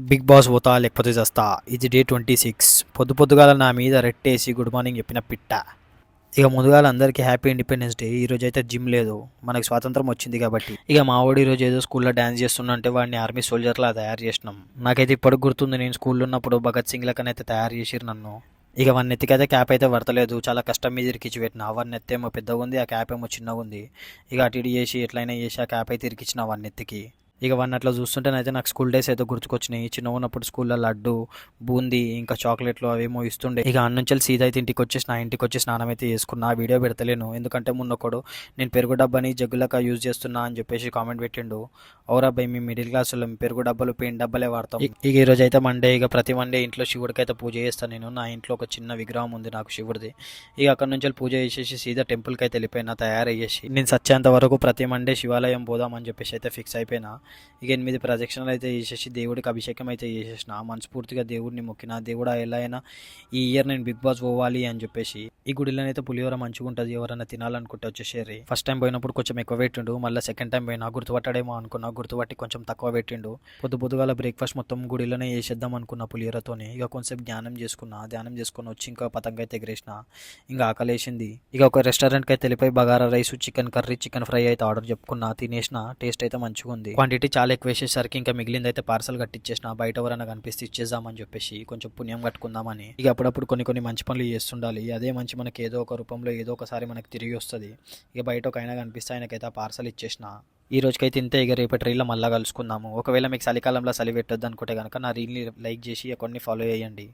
Big boss పోతా లేకపోతే చస్తా. ఇది డే 26. పొద్దుగాల నా మీద రెట్టేసి గుడ్ మార్నింగ్ చెప్పిన పిట్ట. ఇక ముందుగాల అందరికీ హ్యాపీ ఇండిపెండెన్స్ డే. ఈరోజు అయితే జిమ్ లేదు, మనకు స్వాతంత్రం వచ్చింది కాబట్టి. ఇక మా వాడు ఈరోజు ఏదో స్కూల్లో డ్యాన్స్ చేస్తున్నంటే వాడిని ఆర్మీ సోల్జర్లా తయారు చేసినాం. నాకైతే ఇప్పటికి గుర్తుంది, నేను స్కూల్లో ఉన్నప్పుడు భగత్ సింగ్ లెక్కనైతే తయారు చేసిరు నన్ను. ఇక వాడిని ఎత్తికైతే క్యాప్ అయితే పడతలేదు, చాలా కష్టం మీద ఇరికిచ్చి పెట్టిన. వాడిని ఎత్తేమో పెద్దగా ఉంది, ఆ క్యాప్ ఏమో చిన్నగా ఉంది. ఇక అటు ఇటు చేసి ఎట్లయినా చేసి ఆ క్యాప్ అయితే ఇరికిచ్చిన వాడిని ఎత్తికి. ఇక వాడిని అట్లా చూస్తుంటేనైతే నాకు స్కూల్ డేస్ అయితే గుర్తుకొచ్చినాయి. చిన్న ఉన్నప్పుడు స్కూల్లో లడ్డు, బూందీ ఇంకా చాక్లెట్లు అవేమో ఇస్తుండే. ఇక అన్నుంచి సీదా అయితే ఇంటికి వచ్చి స్నానం అయితే చేసుకున్నా. ఆ వీడియో పెడతలేను ఎందుకంటే మొన్నొకడు నేను పెరుగు డబ్బాని జగ్గులక యూజ్ చేస్తున్నా అని చెప్పేసి కామెంట్ పెట్టిండు. అవురాబ్బాయి మేము మిడిల్ క్లాస్ వాళ్ళం, పెరుగు డబ్బాలు పెయిన్ డబ్బాలే వాడతాం. ఇక ఈ రోజు అయితే మండే, ఇక ప్రతి మండే ఇంట్లో శివుడికి అయితే పూజ చేస్తాను నేను. నా ఇంట్లో ఒక చిన్న విగ్రహం ఉంది నాకు శివుడిది. ఇక అక్కడ నుంచి పూజ చేసేసి సీదా టెంపుల్కి అయితే వెళ్ళిపోయినా తయారయ్యేసి. నేను సచ్చేంత వరకు ప్రతి మండే శివాలయం పోదామని చెప్పేసి అయితే ఫిక్స్ అయిపోయినా. ఇక 8 ప్రదక్షిణలు అయితే చేసేసి దేవుడికి అభిషేకం అయితే చేసేసిన. మనస్ఫూర్తిగా దేవుడిని మొక్కిన, దేవుడా ఎలా అయినా ఈ ఇయర్ నేను బిగ్ బాస్ పోవాలి అని చెప్పేసి. ఈ గుడిలోనైతే పులిహోర మంచిగా ఉంటుంది, ఎవరైనా తినాలనుకుంటే వచ్చేసేరి. ఫస్ట్ టైం పోయినప్పుడు కొంచెం ఎక్కువ పెట్టిండు, మళ్ళీ సెకండ్ టైం పోయినా గుర్తుపట్టాడేమో అనుకున్నా, గుర్తుపట్టి కొంచెం తక్కువ పెట్టిండు. పొద్దుగాల బ్రేక్ఫాస్ట్ మొత్తం గుడిలోనే చేసేద్దాం అనుకున్న పులిహోరతోని. ఇక కొంచెం ధ్యానం చేసుకున్నా, ధ్యానం చేసుకుని వచ్చి ఇంకా పతంగా అయితే ఎగరేసిన. ఇంకా ఆకలేసింది. ఇక ఒక రెస్టారెంట్కి అయితే వెళ్ళిపోయి bagara rice, chicken curry, chicken fry అయితే ఆర్డర్ చెప్పుకున్నా. తినేసిన, టేస్ట్ అయితే మంచిగా ఉంది. క్వాంటిటీ చాలా ఎక్కువ వేసేసరికి ఇంకా మిగిలింది అయితే పార్సల్ కట్టిచ్చేసిన. బయట ఎవరైనా కనిపిస్తే ఇచ్చేద్దామని చెప్పేసి, కొంచెం పుణ్యం కట్టుకుందామని. ఇక అప్పుడప్పుడు కొన్ని మంచి పనులు చేస్తుండాలి. అదే మంచి మనకి ఏదో ఒక రూపంలో ఏదో ఒకసారి మనకి తిరిగి వస్తుంది. ఇక బయట ఒక అయినా కనిపిస్తే ఆయనకైతే ఆ పార్సల్ ఇచ్చేసిన. ఈ రోజుకైతే ఇంతే. ఇక రేపటి రీల్లో మళ్ళీ కలుసుకుందాము. ఒకవేళ మీకు చలికాలంలో చలి పెట్టొద్దు అనుకుంటే కనుక నా రీల్ని లైక్ చేసి కొన్ని ఫాలో చేయండి.